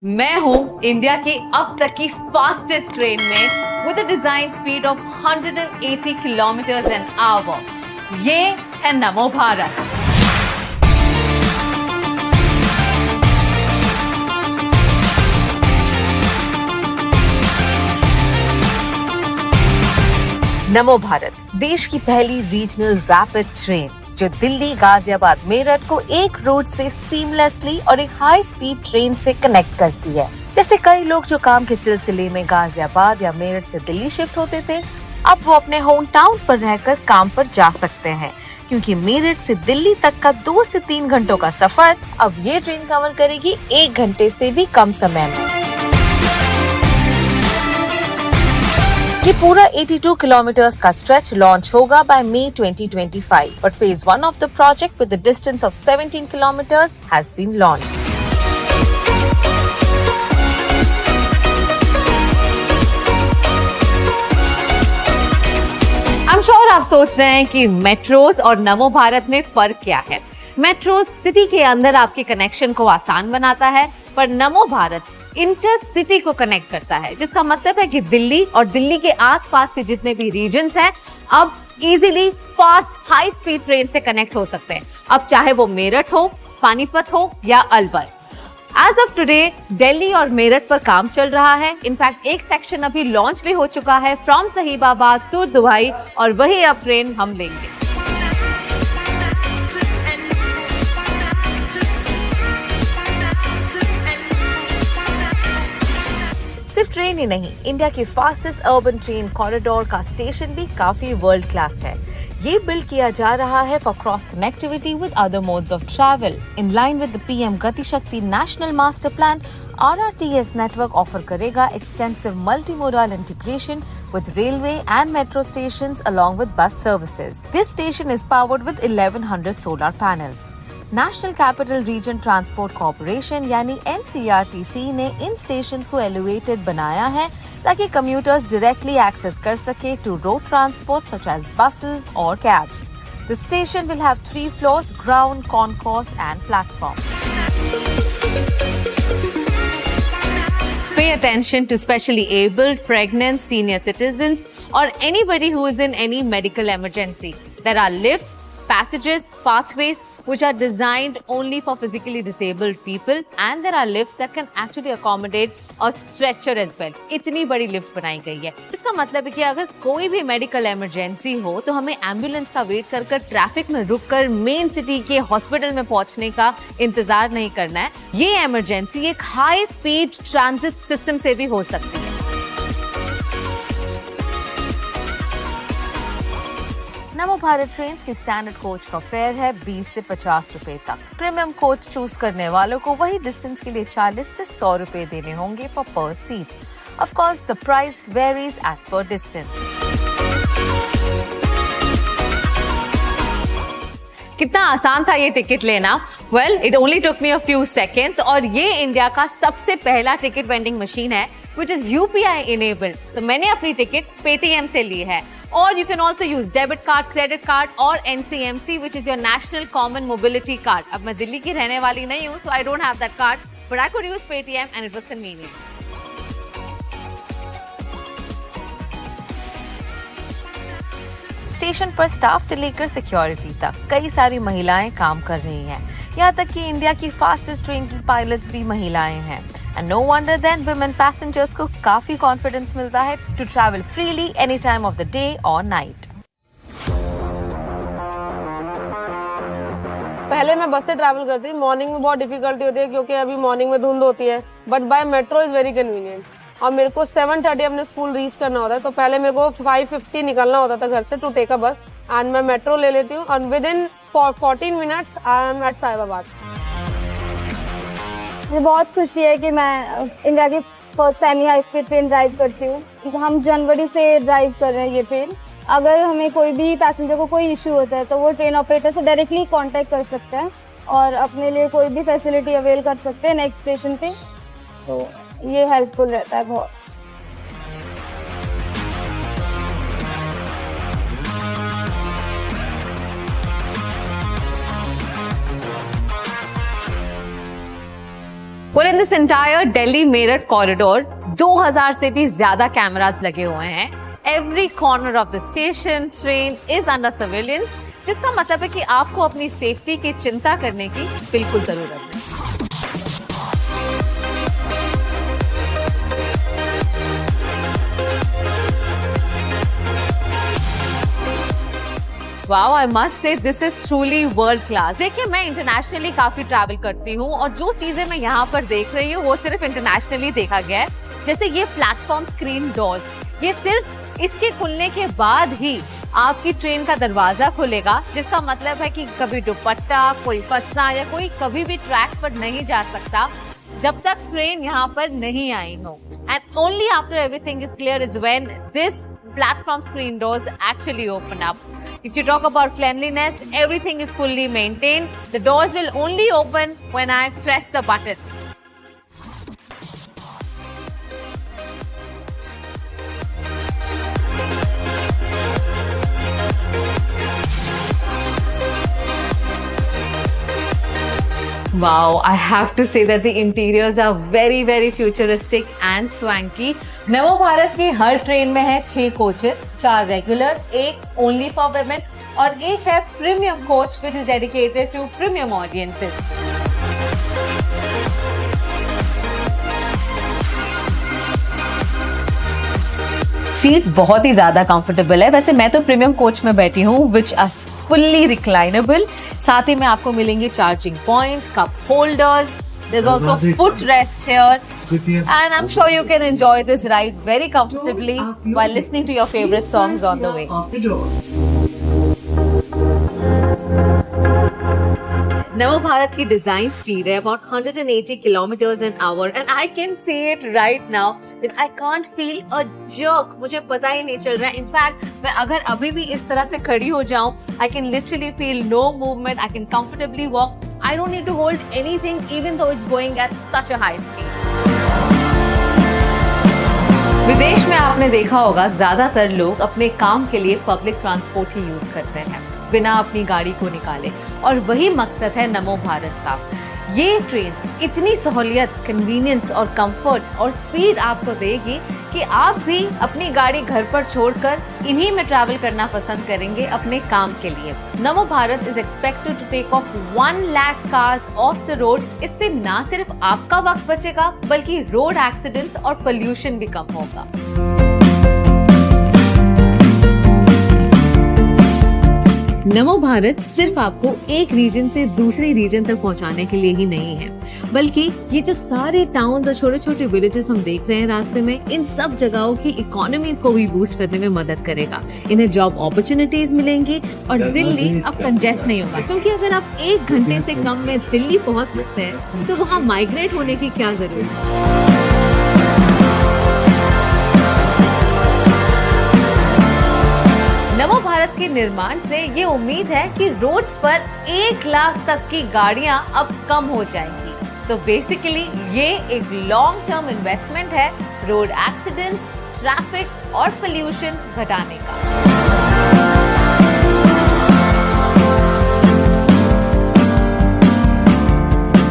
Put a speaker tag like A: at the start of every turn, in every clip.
A: मैं हूं इंडिया की अब तक की फास्टेस्ट ट्रेन में with a design speed of 180 kilometres an hour. ये है नमो भारत।
B: नमो भारत देश की पहली रीजनल रैपिड ट्रेन जो दिल्ली, गाजियाबाद, मेरठ को एक रूट से सीमलेसली और एक हाई स्पीड ट्रेन से कनेक्ट करती है। जैसे कई लोग जो काम के सिलसिले में गाजियाबाद या मेरठ से दिल्ली शिफ्ट होते थे, अब वो अपने होम टाउन पर रहकर काम पर जा सकते हैं, क्योंकि मेरठ से दिल्ली तक का 2 से 3 घंटों का सफर अब ये ट्रेन कवर करेगी 1 घंटे से भी कम समय में। ये पूरा 82 किलोमीटर्स का स्ट्रेच लॉन्च होगा by May 2025, but phase 1 of the project with a distance of 17 kilometres has been launched.
A: I am sure आप सोच रहे हैं कि मेट्रोस और नमो भारत में फर्क क्या है। मेट्रो सिटी के अंदर आपके कनेक्शन को आसान बनाता है, पर नमो भारत इंटर सिटी को कनेक्ट करता है, जिसका मतलब है कि दिल्ली और दिल्ली के आसपास के जितने भी रीजन्स हैं अब easily fast high speed train से कनेक्ट हो सकते हैं। अब चाहे वो मेरठ हो, पानीपत हो या Alwar. As of today Delhi और मेरठ पर काम चल रहा है। इनफैक्ट एक सेक्शन अभी लॉन्च भी हो चुका है फ्रॉम सहीबाबाद टू दुबई, और वही अब ट्रेन हम लेंगे।
B: सिर्फ ट्रेन ही नहीं, इंडिया की फास्टेस्ट अर्बन ट्रेन कॉरिडोर का स्टेशन भी काफी वर्ल्ड क्लास है। ये बिल्ड किया जा रहा है for cross connectivity with other modes of travel. In line with the PM Gati Shakti national master plan, RRTS network offer करेगा extensive multimodal integration with railway and metro stations along with bus services. This station is powered with 1100 solar panels. National capital region transport corporation यानी NCRTC ने इन stations को elevated बनाया है ताकि commuters directly access कर सके to road transport such as buses और cabs. The station will have 3 floors, ground, concourse and platform.
A: Pay attention to specially abled, pregnant, senior citizens or anybody who is in any medical emergency. There are lifts, passages, pathways which are designed only for physically disabled people, and there are lifts that can actually accommodate a stretcher as well. इतनी बड़ी lift बनाई गई है। इसका मतलब है कि अगर कोई भी मेडिकल इमरजेंसी हो तो हमें एम्बुलेंस का वेट कर ट्रैफिक में रुककर मेन सिटी के हॉस्पिटल में पहुंचने का इंतजार नहीं करना है। ये इमरजेंसी एक हाई स्पीड ट्रांजिट सिस्टम से भी हो सकती है।
B: नमो भारत ट्रेन की स्टैंडर्ड कोच का फेयर है 20 से 50 रुपए तक। प्रीमियम कोच चूज करने वालों को वही डिस्टेंस के लिए 40 से 100 रुपए देने होंगे for per seat. Of course the price varies as per distance.
A: कितना आसान था ये टिकट लेना। Well, it only took me a few seconds, और ये इंडिया का सबसे पहला टिकट वेंडिंग मशीन है विच इज UPI इनेबल्ड। तो मैंने अपनी टिकट Paytm से ली है, और you can also use debit card, credit card और NCMC which is your National Common Mobility Card. अब मैं दिल्ली की रहने वाली नहीं हूँ, so I don't have that card, but I could use Paytm and it was convenient.
B: Station पर staff से लेकर सिक्योरिटी तक कई सारी महिलाएं काम कर रही हैं। यहाँ तक कि इंडिया की फास्टेस्ट ट्रेन की पायलट्स भी महिलाएं हैं। And no wonder then women passengers को काफी कॉन्फिडेंस मिलता है to travel freely any time of the day or night.
C: पहले मैं बस से ट्रैवल करती थी। मॉर्निंग में बहुत डिफिकल्टी होती है क्योंकि अभी मॉर्निंग में धुंध होती है, but by metro is very convenient. और मेरे को 7:30 अपने स्कूल रीच करना होता है, तो पहले मेरे को 5:50 निकलना होता था घर से टू टेक अ बस, एंड मैं मेट्रो ले लेती हूँ और within 14 minutes I am at Sahibabad.
D: मुझे बहुत खुशी है कि मैं इंडिया की first semi high speed train drive करती हूँ। हम जनवरी से ड्राइव कर रहे हैं ये ट्रेन। अगर हमें कोई भी पैसेंजर को कोई इशू होता है तो वो ट्रेन ऑपरेटर से डायरेक्टली कांटेक्ट कर सकते हैं और अपने लिए कोई भी फैसिलिटी अवेल कर सकते हैं नेक्स्ट स्टेशन पे, तो ये हेल्पफुल रहता है बहुत।
A: Well, in this entire Delhi Meerut corridor 2000 से भी ज्यादा कैमरास लगे हुए हैं. Every corner of the station, train is under surveillance, जिसका मतलब है कि आपको अपनी सेफ्टी की चिंता करने की बिल्कुल जरूरत है. Wow, I must say this is truly world class. देखिए, मैं इंटरनेशनली काफी ट्रैवल करती हूँ और जो चीजें मैं यहाँ पर देख रही हूँ वो सिर्फ इंटरनेशनली देखा गया है. जैसे ये प्लेटफॉर्म स्क्रीन डोर्स, ये सिर्फ इसके खुलने के बाद ही आपकी ट्रेन का दरवाजा खुलेगा, जिसका मतलब है कि कभी दुपट्टा, कोई फंसना या कोई कभी भी ट्रैक पर नहीं जा सकता जब तक ट्रेन यहाँ पर नहीं आई हो. And only after everything is clear is when this platform screen doors actually open up. If you talk about cleanliness, everything is fully maintained. The doors will only open when I press the button. Wow, I have to say that the interiors are very, very futuristic and swanky. नमो भारत की हर train में है 6 coaches, 4 regular, 1 only for women और 1 है premium coach which is dedicated to premium audiences. Seat बहुत ही ज्यादा comfortable है. वैसे मैं तो प्रीमियम कोच में बैठी हूँ विच आर फुल्ली रिक्लाइनेबल. साथ ही में आपको मिलेंगे charging points, cup holders. There's also footrest here, and I'm sure you can enjoy this ride very comfortably while listening to your favorite songs on the way. नमो भारत की design speed है about 180 kilometers an hour, and I can see it right now that I can't feel a jerk. मुझे पता ही नहीं चल रहा है. In fact, मैं अगर अभी भी इस तरह से खड़ी हो जाऊं, I can literally feel no movement. I can comfortably walk. I don't need to hold anything, even though it's going at such a high speed. विदेश में आपने देखा होगा ज्यादातर लोग अपने काम के लिए पब्लिक ट्रांसपोर्ट ही यूज करते हैं बिना अपनी गाड़ी को निकाले, और वही मकसद है नमो भारत का. ये ट्रेन इतनी सहूलियत, कन्वीनियंस और कंफर्ट और स्पीड आपको देगी कि आप भी अपनी गाड़ी घर पर छोड़कर इन्हीं में ट्रैवल करना पसंद करेंगे अपने काम के लिए. Namo Bharat is expected to take off 1 lakh cars off the road. इससे ना सिर्फ आपका वक्त बचेगा बल्कि रोड एक्सीडेंट्स और पोल्यूशन भी कम होगा. नमो भारत सिर्फ आपको एक रीजन से दूसरे रीजन तक पहुंचाने के लिए ही नहीं है, बल्कि ये जो सारे टाउन्स और छोटे छोटे विलेजेस हम देख रहे हैं रास्ते में, इन सब जगहों की इकोनॉमी को भी बूस्ट करने में मदद करेगा. इन्हें जॉब अपॉर्चुनिटीज मिलेंगी और दिल्ली अब कंजेस्ट नहीं होगा, क्योंकि अगर आप 1 घंटे से कम में दिल्ली पहुंच सकते हैं तो वहाँ माइग्रेट होने की क्या जरूरत है. नमो भारत के निर्माण से ये उम्मीद है कि रोड्स पर 1 लाख तक की गाड़ियां अब कम हो जाएंगी. सो बेसिकली ये एक लॉन्ग टर्म इन्वेस्टमेंट है रोड एक्सीडेंट्स, ट्रैफिक और पोल्यूशन घटाने का.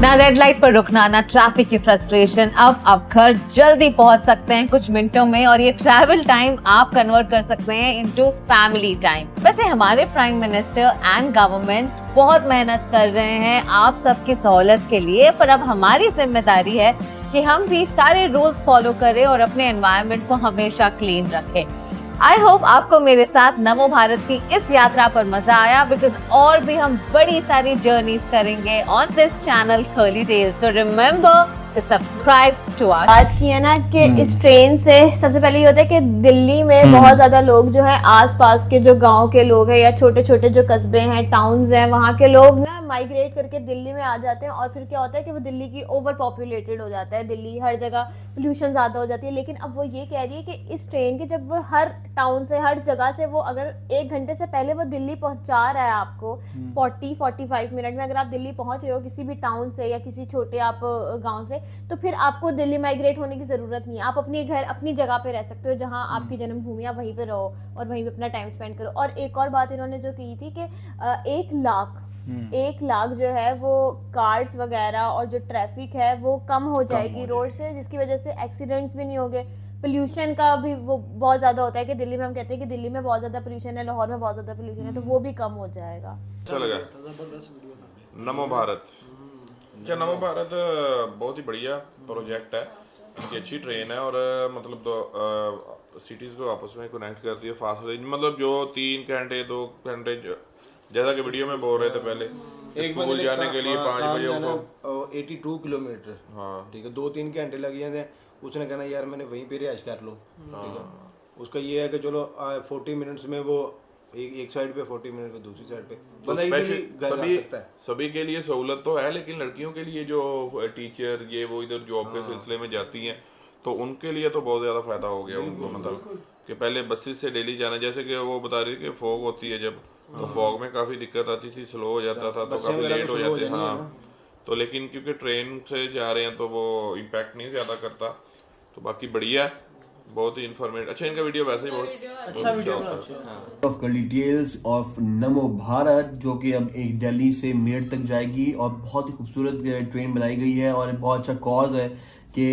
A: ना रेड लाइट पर रुकना, ना ट्रैफिक की फ्रस्ट्रेशन. अब आप घर जल्दी पहुंच सकते हैं कुछ मिनटों में, और ये ट्रैवल टाइम आप कन्वर्ट कर सकते हैं इनटू फैमिली टाइम. वैसे हमारे प्राइम मिनिस्टर एंड गवर्नमेंट बहुत मेहनत कर रहे हैं आप सबकी सहूलत के लिए, पर अब हमारी जिम्मेदारी है कि हम भी सारे रूल्स फॉलो करें और अपने एनवायरनमेंट को हमेशा क्लीन रखें. आई होप आपको मेरे साथ नमो भारत की इस यात्रा पर मजा आया, बिकॉज और भी हम बड़ी सारी जर्नीज करेंगे on this channel Curly Tales. So remember to subscribe to our.
E: बात की है ना कि इस ट्रेन से सबसे पहले ये होता है कि दिल्ली में बहुत ज्यादा लोग जो है आसपास के जो गांव के लोग हैं या छोटे छोटे जो कस्बे हैं, टाउन्स हैं, वहाँ के लोग ना माइग्रेट करके दिल्ली में आ जाते हैं. और फिर क्या होता है कि वो दिल्ली की ओवर पॉपुलेटेड हो जाता है, दिल्ली हर जगह पोल्यूशन ज्यादा हो जाती है. लेकिन अब वो ये कह रही है कि इस ट्रेन के जब वो हर टाउन से, हर जगह से वो अगर 1 घंटे से पहले वो दिल्ली पहुंचा रहा है आपको 40-45 मिनट में, अगर आप दिल्ली पहुंच रहे हो किसी भी टाउन से या किसी छोटे आप गांव से, तो फिर आपको दिल्ली माइग्रेट होने की जरूरत नहीं है. आप अपने घर, अपनी जगह पे रह सकते हो जहां आपकी जन्मभूमि, आप वहीं पे रहो और वहीं पे अपना टाइम स्पेंड करो. और एक और बात इन्होंने जो की थी कि 1 लाख 1 लाख जो है वो कार्स वगैरह और जो ट्रैफिक है वो कम हो जाएगी रोड से, जिसकी वजह से एक्सीडेंट्स भी नहीं होंगे। पोल्यूशन का भी वो बहुत ज्यादा होता है कि दिल्ली में हम कहते हैं कि दिल्ली में बहुत ज्यादा पोल्यूशन है, लाहौर में बहुत ज्यादा पोल्यूशन है, तो वो भी कम हो जाएगा।
F: अच्छा लगा नमो भारत। अच्छा, नमो भारत बहुत ही बढ़िया प्रोजेक्ट है, इनकी अच्छी ट्रेन है और मतलब दो सिटीज़ को आपस में कनेक्ट करती है फास्ट रेंज, मतलब जो 3 घंटे 2 घंटे जैसा कि वीडियो में बोल रहे थे पहले, स्कूल जाने के लिए 5 बजे उनको
G: 82 किलोमीटर, हाँ ठीक है, 2-3 घंटे लग जाते हैं। उसने कहना यार मैंने वहीं पे रिहाइश कर लो, ठीक है। उसका ये है कि चलो 40 मिनट्स में वो एक साइड पे, 40 मिनट पे दूसरी साइड पे,
F: तो सभी के लिए सहूलत तो है, लेकिन लड़कियों के लिए जो टीचर ये वो इधर जॉब के सिलसिले में जाती हैं तो उनके लिए तो बहुत ज़्यादा फायदा हो गया उनको, मतलब कि पहले बसेस से डेली जाना, जैसे कि वो बता रही थी कि फॉग होती है जब, तो फॉग में काफ़ी दिक्कत आती थी, स्लो हो जाता था, तो काफ़ी लेट हो जाते, हाँ। तो लेकिन क्योंकि ट्रेन से जा रहे हैं तो वो इम्पैक्ट नहीं ज़्यादा करता, तो बाकी बढ़िया, बहुत ही इन्फॉर्मेटिव। अच्छा, इनका वीडियो वैसे ही बहुत अच्छा वीडियो है।
H: ऑफ डिटेल्स ऑफ नमो भारत, जो कि अब एक दिल्ली से मेरठ तक जाएगी और बहुत ही खूबसूरत ट्रेन बनाई गई है और बहुत अच्छा कॉज है कि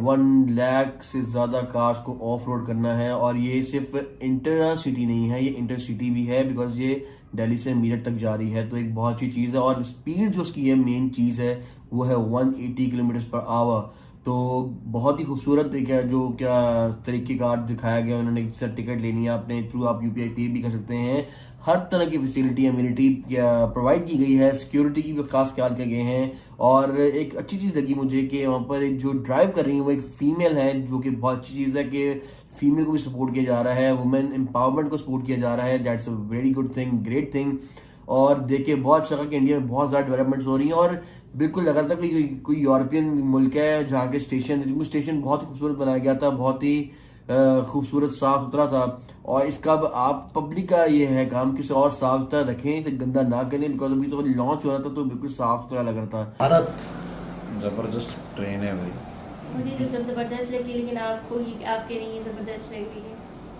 H: 1 लाख से ज़्यादा कार्स को ऑफ रोड करना है। और ये सिर्फ इंटर सिटी नहीं है, ये इंटर सिटी भी है, बिकॉज ये दिल्ली से मेरठ तक जा रही है, तो एक बहुत अच्छी चीज़ है। और स्पीड जो उसकी है मेन चीज़ है वो है 180 किलोमीटर पर आवर। तो बहुत ही खूबसूरत जो क्या तरीक़ेकार दिखाया गया, उन्होंने सर टिकट लेनी है अपने थ्रू, आप UPI पे भी कर सकते हैं। हर तरह की फैसिलिटी एम्यूनिटी प्रोवाइड की गई है, सिक्योरिटी की भी खास ख्याल किए गए हैं। और एक अच्छी चीज़ लगी मुझे कि वहाँ पर एक जो ड्राइव कर रही है वो एक फीमेल है, जो कि बहुत अच्छी चीज़ है कि फीमेल को भी सपोर्ट किया जा रहा है, वुमेन एम्पावरमेंट को सपोर्ट किया जा रहा है। That's a very good thing, great thing. और देखिए बहुत अच्छा कि इंडिया में बहुत ज़्यादा डेवलपमेंट्स हो रही हैं और बिल्कुल लग रहा था कि कोई यूरोपियन मुल्क है जहाँ के स्टेशन बहुत ही खूबसूरत बनाया गया था, बहुत ही खूबसूरत साफ सुथरा था। और इसका अब आप पब्लिक का ये है काम कि इसे और साफ सुथरा रखें, इसे गंदा ना करें, बिकॉज अभी तो लॉन्च हो रहा था तो बिल्कुल साफ सुथरा लग रहा था।
G: भारत जबरदस्त ट्रेन है भाई,
I: मुझे तो सब जबरदस्त लगी, लेकिन आपको ये आपके नहीं जबरदस्त लगी है।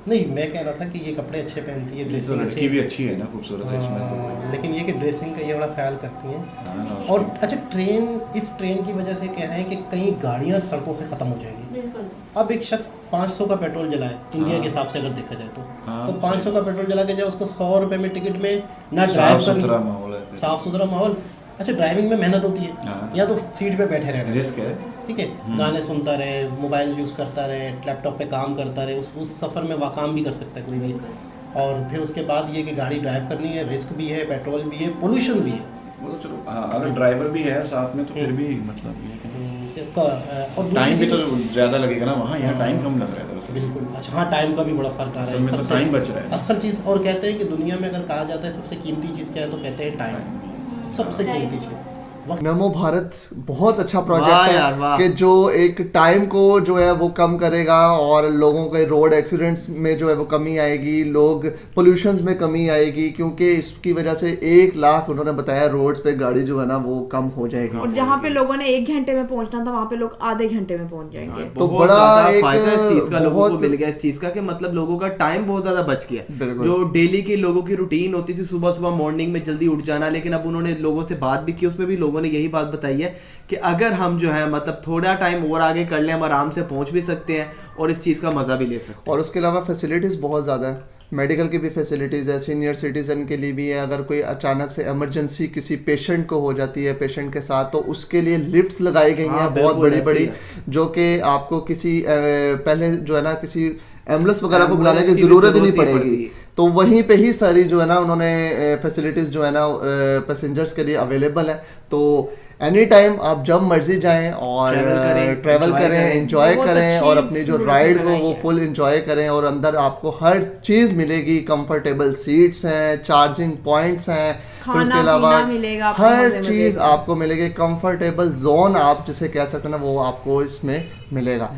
J: नहीं, मैं कह रहा था कि ये कपड़े अच्छे पहनती है, ड्रेसिंग अच्छी
G: भी अच्छी है ना, खूबसूरत है इसमें,
J: लेकिन ये कि ड्रेसिंग का ये बड़ा ख्याल करती हैं। और अच्छा, इस ट्रेन की वजह से कह रहे हैं कि कई गाड़ियाँ सड़कों से ख़त्म हो जाएगी।
I: बिल्कुल।
J: अब एक शख्स 500 का पेट्रोल जलाए, इंडिया के हिसाब से अगर देखा जाए तो 500 का पेट्रोल जला के जाए, उसको 100 रुपये में टिकट में ना ड्राइव कर, साफ सुथरा माहौल। अच्छा, ड्राइविंग में मेहनत होती है, या तो सीट पे बैठे रहना, रिस्क है, ठीक है, गाने सुनता रहे, मोबाइल यूज़ करता रहे, लैपटॉप पे काम करता रहे, उस सफ़र में वह काम भी कर सकता है कोई भी। और फिर उसके बाद ये कि गाड़ी ड्राइव करनी है, रिस्क भी है, पेट्रोल भी है, पोल्यूशन भी है।
G: वो तो चलो, अगर ड्राइवर भी है साथ में तो फिर भी मतलब ये
J: और
G: टाइम भी तो ज़्यादा लगेगा ना, वहाँ यहाँ टाइम कम लग रहा है।
J: बिल्कुल। अच्छा हाँ, टाइम का भी बड़ा फ़र्क आ रहा है,
G: सबसे टाइम बच रहा है
J: असल चीज़। और कहते हैं कि दुनिया में अगर कहा जाता है सबसे कीमती चीज़ क्या है, तो कहते हैं टाइम, सबसे कीमती चीज़।
K: नमो भारत बहुत अच्छा प्रोजेक्ट है कि जो एक टाइम को जो है वो कम करेगा और लोगों के रोड एक्सीडेंट्स में जो है वो कमी आएगी, लोग पोल्यूशंस में कमी आएगी, क्योंकि इसकी वजह से 1 लाख उन्होंने बताया रोड्स पे गाड़ी जो है ना वो कम हो जाएगी।
L: और जहाँ पे लोगों ने 1 घंटे में पहुंचना था वहाँ पे लोग आधे घंटे में पहुंच जाएंगे।
K: तो बड़ा एक
M: फायदा इस चीज का लोगों को मिल गया, इस चीज का कि मतलब लोगों का टाइम बहुत ज्यादा बच गया। जो डेली की लोगों की रूटीन होती थी सुबह सुबह मॉर्निंग में जल्दी उठ जाना, लेकिन अब उन्होंने लोगों से बात भी की, उसमें भी लोगों ने यही बात बताई है कि अगर हम जो है मतलब थोड़ा टाइम और आगे कर लें, हम आराम से पहुंच भी सकते हैं और इस चीज़ का मज़ा भी ले सकते हैं।
K: और उसके अलावा फैसिलिटीज़ बहुत ज़्यादा है, मेडिकल की भी फैसिलिटीज़ है, सीनियर सिटीज़न के लिए भी है। अगर कोई अचानक से इमरजेंसी किसी पेशेंट को हो जाती है पेशेंट के साथ, तो उसके लिए लिफ्ट्स लगाई गई हैं बहुत बड़ी बड़ी, जो कि आपको किसी पहले जो है ना किसी एम्बुलेंस वगैरह को बुलाने की ज़रूरत ही नहीं पड़ेगी। तो वहीं पे ही सारी जो है ना उन्होंने फैसिलिटीज़ जो है ना पैसेंजर्स के लिए अवेलेबल है। तो एनी टाइम आप जब मर्जी जाएं और ट्रैवल करें, एंजॉय करें और अपनी जो राइड को वो फुल एंजॉय करें। और अंदर आपको हर चीज़ मिलेगी, कंफर्टेबल सीट्स हैं, चार्जिंग पॉइंट्स हैं, फिर उसके अलावा हर चीज़ आपको मिलेगी, कंफर्टेबल जोन आप जिसे कह सकते हैं ना वो आपको इसमें मिलेगा।